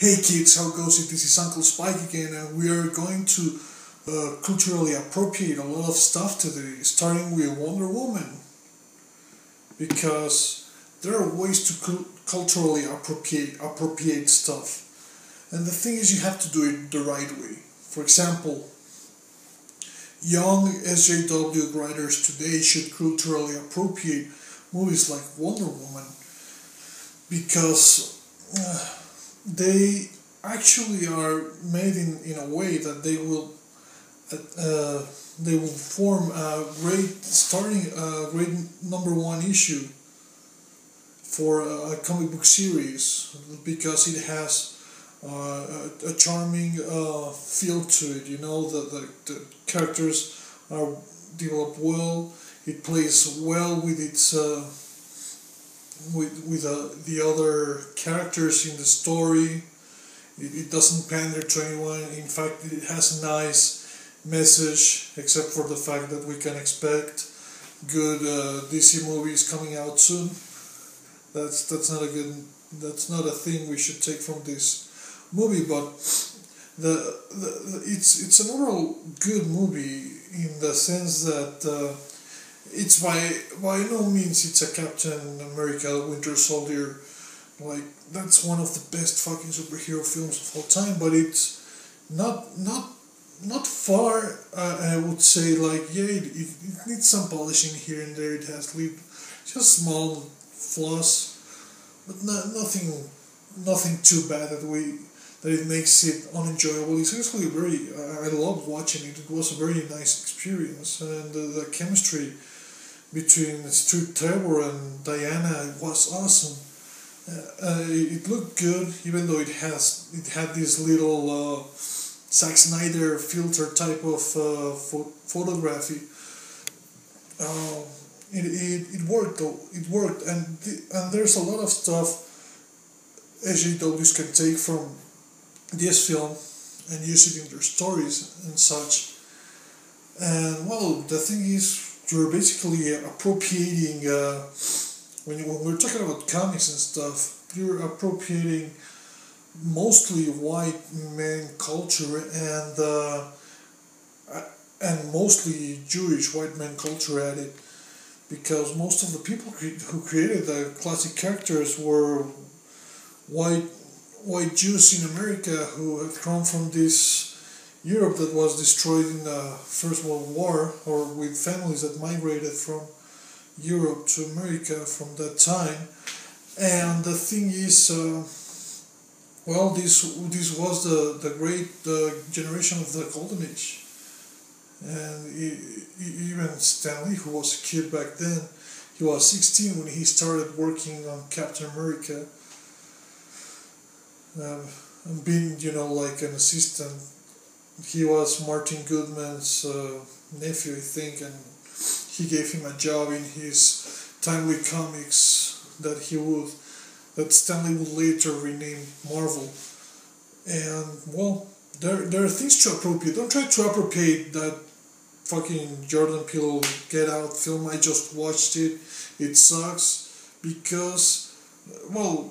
Hey kids, how goes it? This is Uncle Spike again, and we are going to culturally appropriate a lot of stuff today, starting with Wonder Woman, because there are ways to culturally appropriate stuff, and the thing is, you have to do it the right way. For example, young SJW writers today should culturally appropriate movies like Wonder Woman, because they actually are made in a way that they will form a great number one issue for a comic book series, because it has a charming feel to it. You know, the characters are developed well. It plays well with its with the other characters in the story. It doesn't pander to anyone. In fact, it has a nice message, except for the fact that we can expect good DC movies coming out soon. That's not a thing we should take from this movie. But it's an overall good movie in the sense that. It's by no means it's a Captain America Winter Soldier, like that's one of the best fucking superhero films of all time, but it's not far. I would say, like, yeah, it needs some polishing here and there. It has just small flaws, but nothing too bad that it makes it unenjoyable. It's actually I loved watching it. It was a very nice experience, and the chemistry between Stu Trevor and Diana was awesome. It looked good, even though it had this little Zack Snyder filter type of photography. It worked though. It worked, and there's a lot of stuff SJWs can take from this film and use it in their stories and such. And well, the thing is, you're basically appropriating, when we're talking about comics and stuff, you're appropriating mostly white man culture and mostly Jewish white man culture at it, because most of the people who created the classic characters were white Jews in America who had come from this Europe that was destroyed in the First World War, or with families that migrated from Europe to America from that time. And the thing is, this was the great generation of the Golden Age. And even Stan Lee, who was a kid back then, he was 16 when he started working on Captain America, and being, like an assistant. He was Martin Goodman's nephew, I think, and he gave him a job in his Timely Comics that Stanley would later rename Marvel. And well, there are things to appropriate. Don't try to appropriate that fucking Jordan Peele Get Out film. I just watched it. It sucks because, well,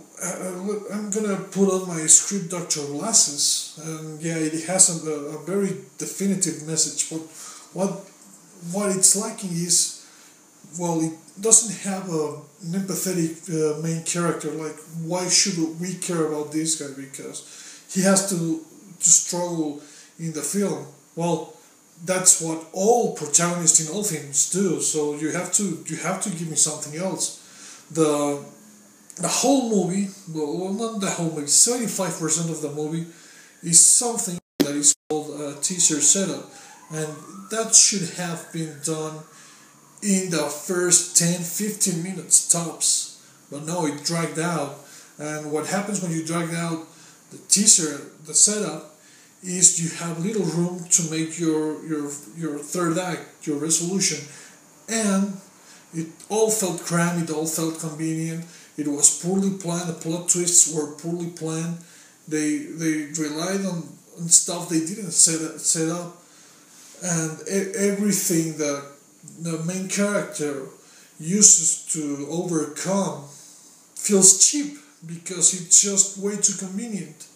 I'm gonna put on my script doctor glasses, and yeah, it has a very definitive message. But what it's lacking is, well, it doesn't have an empathetic main character. Like, why should we care about this guy? Because he has to struggle in the film. Well, that's what all protagonists in all films do. So you have to give me something else. The whole movie, well, not the whole movie, 75% of the movie is something that is called a teaser setup. And that should have been done in the first 10-15 minutes tops. But no, it dragged out. And what happens when you drag out the teaser, the setup, is you have little room to make your third act, your resolution. And it all felt cramped, it all felt convenient. It was poorly planned. The plot twists were poorly planned. They relied on stuff they didn't set up, and everything that the main character uses to overcome feels cheap because it's just way too convenient.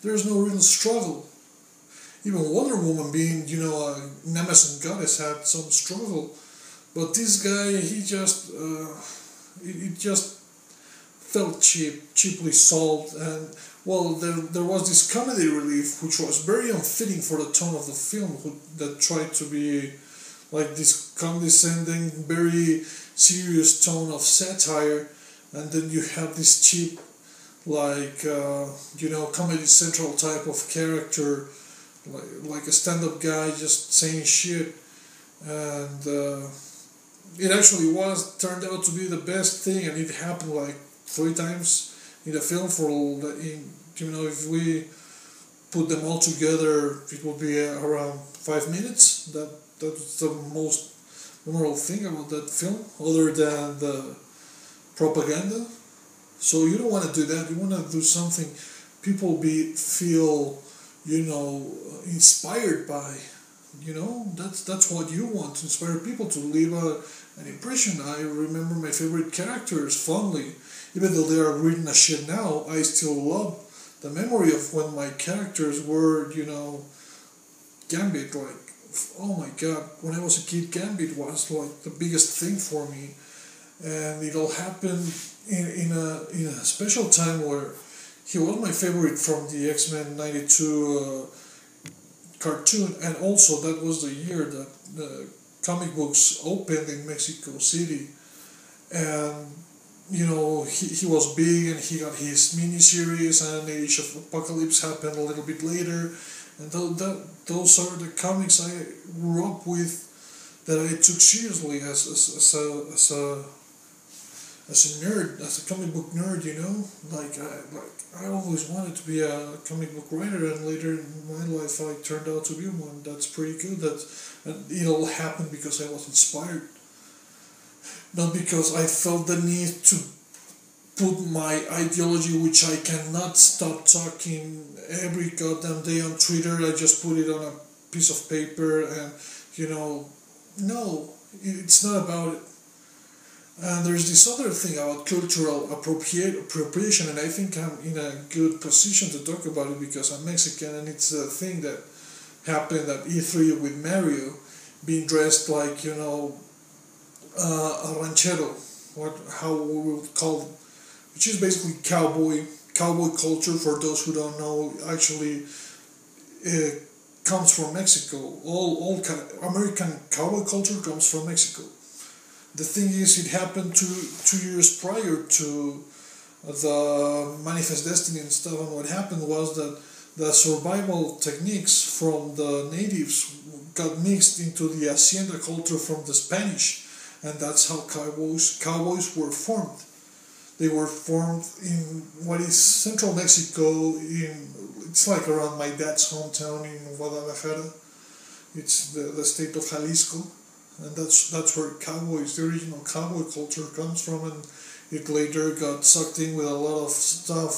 there's no real struggle. Even Wonder Woman, being a Amazon goddess, had some struggle, but this guy, he just it just felt cheaply sold, and well, there was this comedy relief which was very unfitting for the tone of the film, that tried to be like this condescending, very serious tone of satire, and then you have this cheap, like Comedy Central type of character, like a stand-up guy just saying shit, and it actually turned out to be the best thing, and it happened like 3 times in the film. If we put them all together, it would be around 5 minutes. That's the most memorable thing about that film, other than the propaganda. So you don't want to do that. You want to do something people feel inspired by. That's what you want, to inspire people to leave an impression. I remember my favorite characters fondly, even though they are written as shit now. I still love the memory of when my characters were, Gambit. Like, oh my god, when I was a kid, Gambit was like the biggest thing for me, and it all happened in a special time where he was my favorite from the X-Men '92 cartoon, and also that was the year that the comic books opened in Mexico City, and he was big, and he got his miniseries, and Age of Apocalypse happened a little bit later, and those are the comics I grew up with, that I took seriously as a nerd, as a comic book nerd. I always wanted to be a comic book writer, and later in my life I turned out to be one. That's pretty good. And it all happened because I was inspired, not because I felt the need to put my ideology, which I cannot stop talking every goddamn day on Twitter. I just put it on a piece of paper, and no, it's not about it. And there's this other thing about cultural appropriation, and I think I'm in a good position to talk about it because I'm Mexican, and it's a thing that happened at E3 with Mario, being dressed like, a ranchero, how we would call it, which is basically cowboy culture. For those who don't know, actually comes from Mexico. All American cowboy culture comes from Mexico. The thing is, it happened 2 years prior to the Manifest Destiny and stuff, and what happened was that the survival techniques from the natives got mixed into the hacienda culture from the Spanish, and that's how cowboys were formed. They were formed in what is central Mexico. It's like around my dad's hometown in Guadalajara. It's the state of Jalisco. And that's where the original cowboy culture comes from, and it later got sucked in with a lot of stuff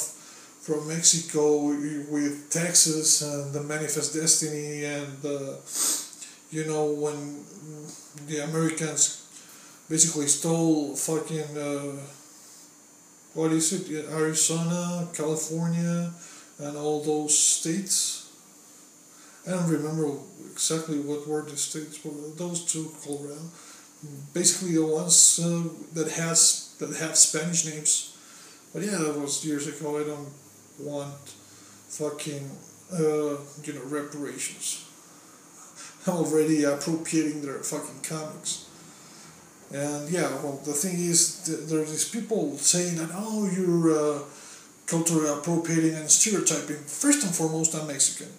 from Mexico, with Texas and the Manifest Destiny, and when the Americans basically stole fucking Arizona, California, and all those states. I don't remember exactly what were the states, but those two called around. Basically, the ones that have Spanish names. But yeah, that was years ago. I don't want fucking reparations. I'm already appropriating their fucking comics. And yeah, well, the thing is, there's these people saying that, oh, you're culturally appropriating and stereotyping. First and foremost, I'm Mexican.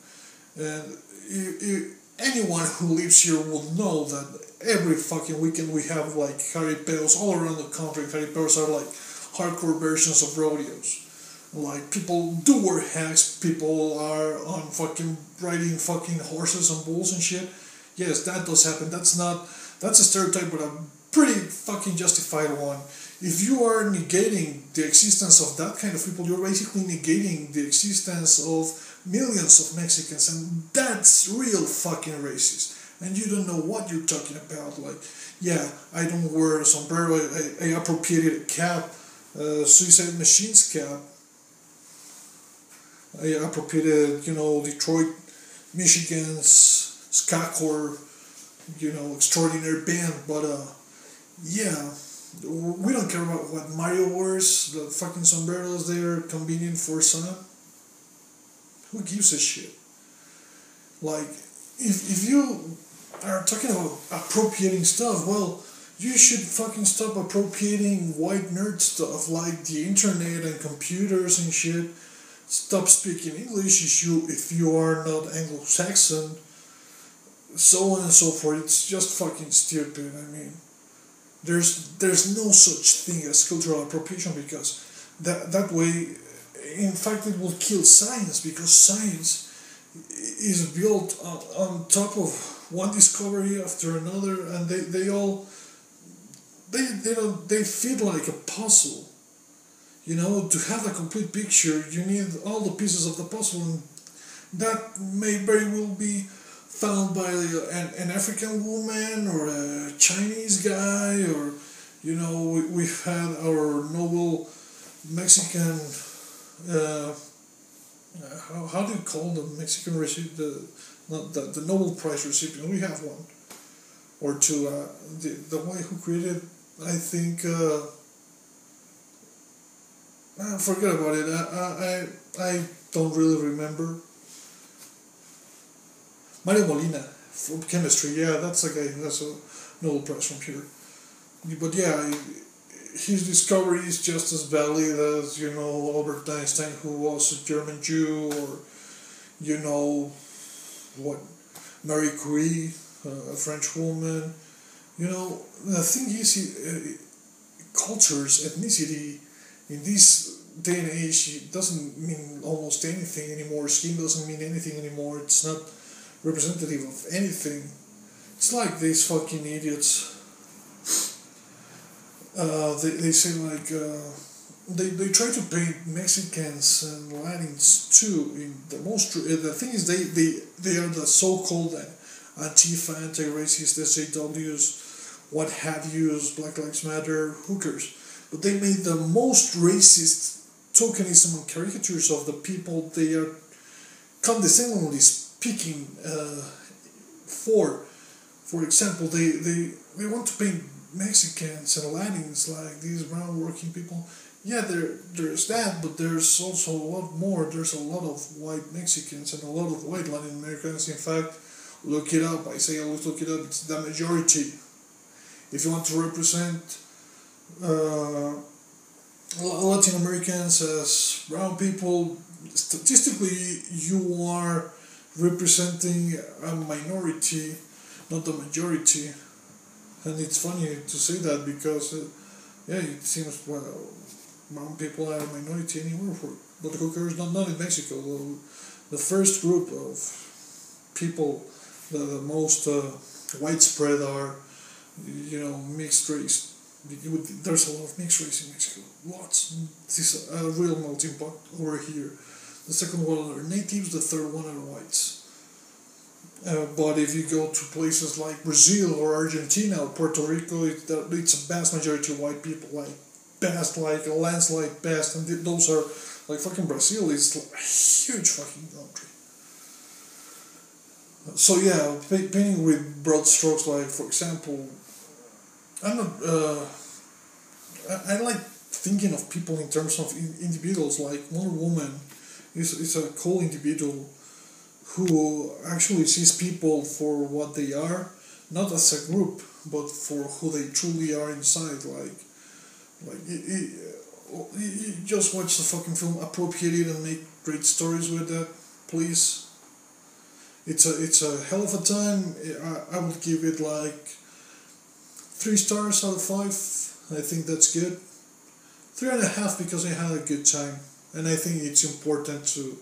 And anyone who lives here will know that every fucking weekend we have like jaripeos all around the country. Jaripeos are like hardcore versions of rodeos. Like, people do wear hats, people are on fucking riding fucking horses and bulls and shit. Yes, that does happen. That's a stereotype, but a pretty fucking justified one. If you are negating the existence of that kind of people, you're basically negating the existence of millions of Mexicans, and that's real fucking racist. And you don't know what you're talking about. Like, yeah, I don't wear a sombrero, I appropriated a cap, Suicide Machines cap. appropriated, Detroit, Michigan's ska-core, extraordinary band, but yeah, we don't care about what Mario wears, the fucking sombreros there, convenient for sun. Who gives a shit? Like, if you are talking about appropriating stuff, well, you should fucking stop appropriating white nerd stuff like the internet and computers and shit. Stop speaking English if you are not Anglo-Saxon, so on and so forth. It's just fucking stupid. I mean, there's no such thing as cultural appropriation, because that way, in fact, it will kill science, because science is built on top of one discovery after another, and they all they fit like a puzzle. To have a complete picture, you need all the pieces of the puzzle, and that may very well be found by an African woman or a Chinese guy, or we've had our Nobel Mexican. How do you call the Mexican recipient? The Nobel Prize recipient. We have one or two. The one who created, I think. Forget about it. I don't really remember. Mario Molina from chemistry. Yeah, that's a guy who has a Nobel Prize from here. But yeah, his discovery is just as valid as Albert Einstein, who was a German Jew, or what, Marie Curie, a French woman. The thing is, cultures, ethnicity, in this day and age, it doesn't mean almost anything anymore. Skin doesn't mean anything anymore. It's not representative of anything. It's like these fucking idiots. They say like they try to paint Mexicans and Latins too. In the thing is they are the so-called Antifa, anti-racist SJWs, what have yous, Black Lives Matter, hookers. But they made the most racist tokenism and caricatures of the people they are condescendingly speaking for. For example, they want to paint Mexicans and Latins like these brown working people. Yeah, there's that, but there's also a lot more. There's a lot of white Mexicans and a lot of white Latin Americans. In fact, look it up. I say always look it up. It's the majority. If you want to represent Latin Americans as brown people, statistically you are representing a minority, not the majority. And it's funny to say that, because it seems brown people are a minority anywhere, but who cares? Not in Mexico. The first group of people, the most widespread, are mixed race. There's a lot of mixed race in Mexico. Lots. This is a real melting pot over here. The second one are natives. The third one are whites. But if you go to places like Brazil or Argentina or Puerto Rico, it's a vast majority of white people, like a landslide best, and those are like fucking Brazil is like a huge fucking country. So yeah, painting with broad strokes, like for example, I'm not. I like thinking of people in terms of individuals. Like Wonder Woman is a cool individual who actually sees people for what they are, not as a group, but for who they truly are inside. You just watch the fucking film, appropriate it, and make great stories with that, please. It's a hell of a time. I would give it like 3 stars out of 5. I think that's good. 3.5 because I had a good time, and I think it's important to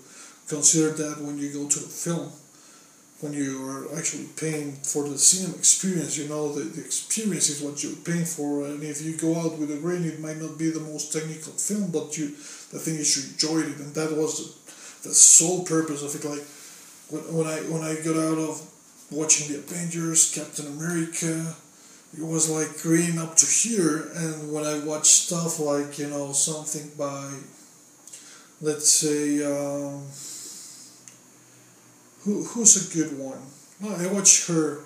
consider that when you go to the film, when you are actually paying for the cinema experience. The experience is what you're paying for, and if you go out with a grain, it might not be the most technical film, but the thing is you enjoyed it, and that was the sole purpose of it. Like when I got out of watching the Avengers, Captain America, it was like green up to here, and when I watched stuff like something by, let's say, who's a good one? Oh, I watched her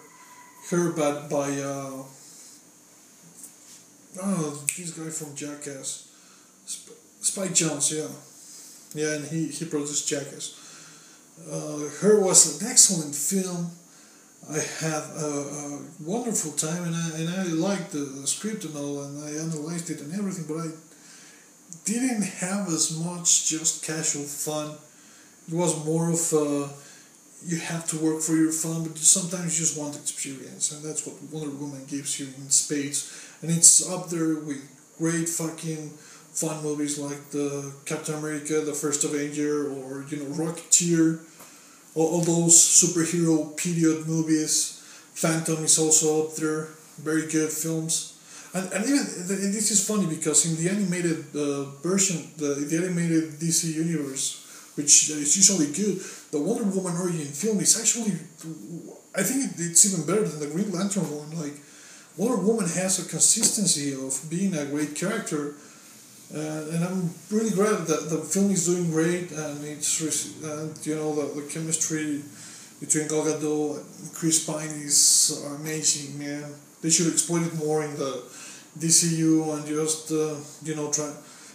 by oh, this guy from Jackass, Spike Jonze, yeah, and he produced Jackass. Her was an excellent film. I had a wonderful time, and I liked the script and all, and I analyzed it and everything, but I didn't have as much just casual fun. It was more of you have to work for your fun, but sometimes you just want experience, and that's what Wonder Woman gives you in spades. And it's up there with great fucking fun movies like the Captain America, the First Avenger, or Rocketeer, all those superhero period movies. Phantom is also up there, very good films. And even this is funny because in the animated version, the animated DC universe, which is usually good, the Wonder Woman origin film is actually, I think it's even better than the Green Lantern one. Like, Wonder Woman has a consistency of being a great character, and I'm really glad that the film is doing great, and the chemistry between Gal Gadot and Chris Pine is amazing, man. They should exploit it more in the DCU and just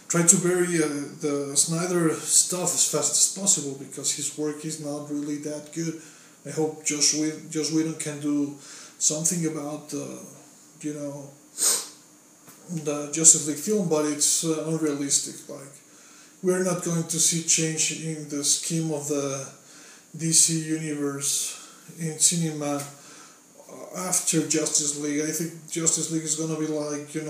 try to bury the Snyder stuff as fast as possible because his work is not really that good. I hope Josh Whedon can do something about the Justice League film, but it's unrealistic. Like, we're not going to see change in the scheme of the DC universe in cinema after Justice League. I think Justice League is gonna be like the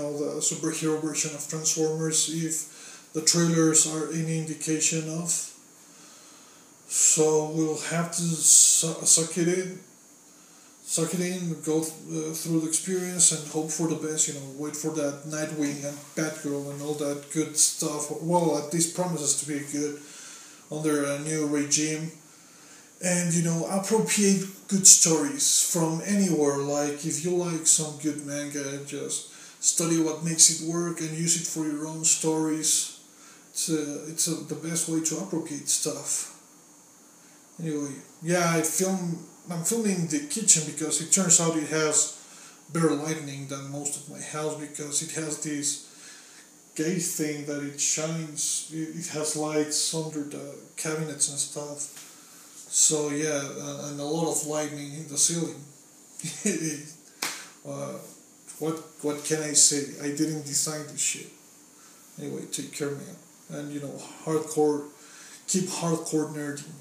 superhero version of Transformers, if the trailers are any indication of. So we'll have to suck it in, go through the experience and hope for the best. Wait for that Nightwing and Batgirl and all that good stuff. Well, at least promises to be good under a new regime. And appropriate good stories from anywhere. Like, if you like some good manga, just study what makes it work and use it for your own stories. It's the best way to appropriate stuff. Anyway, yeah, I'm filming in the kitchen because it turns out it has better lighting than most of my house, because it has this gate thing that it shines. It has lights under the cabinets and stuff. So yeah, and a lot of lighting in the ceiling. What can I say? I didn't design this shit. Anyway, take care, man. And keep hardcore nerding.